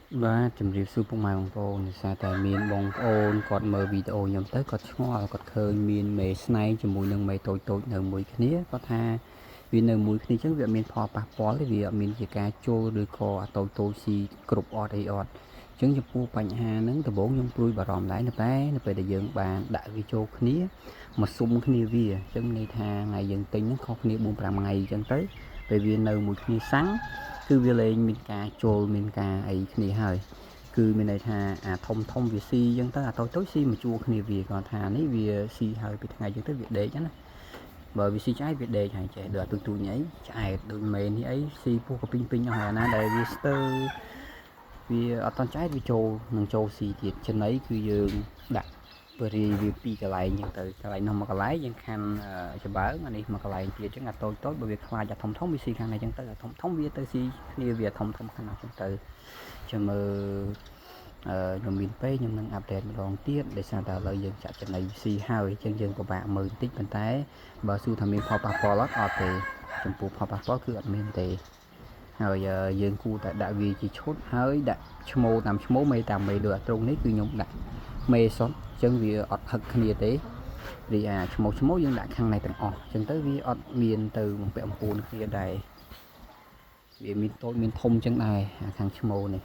បាទជំរាបសួរពុកម៉ែបងប្អូនដោយសារតែមានបងប្អូនគាត់មើលវីដេអូខ្ញុំទៅគាត់ឆ្ងល់គាត់ឃើញមានមេស្នែងជាមួយនឹងមេតូចនៅមួយគ្នាគាត់ថាវានៅមួយគ្នាអញ្ចឹងវាអត់មានផលប៉ះពាល់ទេវាអត់មានជាការចូលឬក៏អាតូចស៊ីគ្រប់អត់អីអត់អញ្ចឹងចំពោះបញ្ហាហ្នឹងដំបូងខ្ញុំព្រួយបារម្ភដែរតែនៅពេលដែលយើងបានដាក់វាចូលគ្នាមកស៊ុំគ្នាវាអញ្ចឹងន័យថាថ្ងៃយើងទិញហ្នឹងខុសគ្នា 4-5 ថ្ងៃអញ្ចឹងទៅពេលវានៅមួយគ្នាសាំងគឺវាលែងមានការចូលមានការអីគ្នាហើយគឺមានន័យថាអាធំវាស៊ីអញ្ចឹងទៅអាតូចស៊ីមកជួគ្នាវាគាត់ថានេះវាស៊ីហើយពីថ្ងៃអញ្ចឹងទៅវាដេកណាបើវាស៊ីឆ្អែតវាដេកហើយចេះដូចទូញអីឆ្អែតដូចមេនេះអីស៊ីពោះក៏ពីងអស់ហើយណាដែលវាស្ទើរវាអត់តន់ឆ្អែតវាចូលនឹងចូលស៊ីទៀតចំណីគឺយើងដាក់បរិយាវាពីរកន្លែងអញ្ចឹងទៅកន្លែងនោះមួយកន្លែងយើងខាន់ច្បើងអានេះមួយកន្លែងទៀតអញ្ចឹងអាតូចបើវាខ្លាចអាធំវាស៊ីខាងណាអញ្ចឹងទៅអាធំវាទៅស៊ីគ្នាវាធំខាងណាអញ្ចឹងទៅចាំមើលខ្ញុំមានពេកខ្ញុំនឹងអាប់ដេតម្ដងទៀតដោយសារតែឥឡូវយើងចាក់ចំណីស៊ីហើយអញ្ចឹងយើងពិបាកមើលបន្តិចប៉ុន្តែបើសួរថាមានផលប៉ះពាល់អត់ទេចំពោះផលប៉ះពាល់គឺអត់មានទេហើយយើងគួរតែដាក់វាជាឈុតហើយដាក់ឈ្មោះតាមឈ្មោះមេតាមមេដូចអាត្រង់នេះគឺខ្ញុំដាក់មេសុទ្ធអញ្ចឹងវាអត់ហឹកគ្នាទេរីអាឈ្មោះយើងដាក់ខាងในទាំងអស់អញ្ចឹងទៅវាអត់មានទៅបំពាក់បំពួនគ្នាដែរវាមានតូចមានធំអញ្ចឹងដែរខាងឈ្មោះនេះ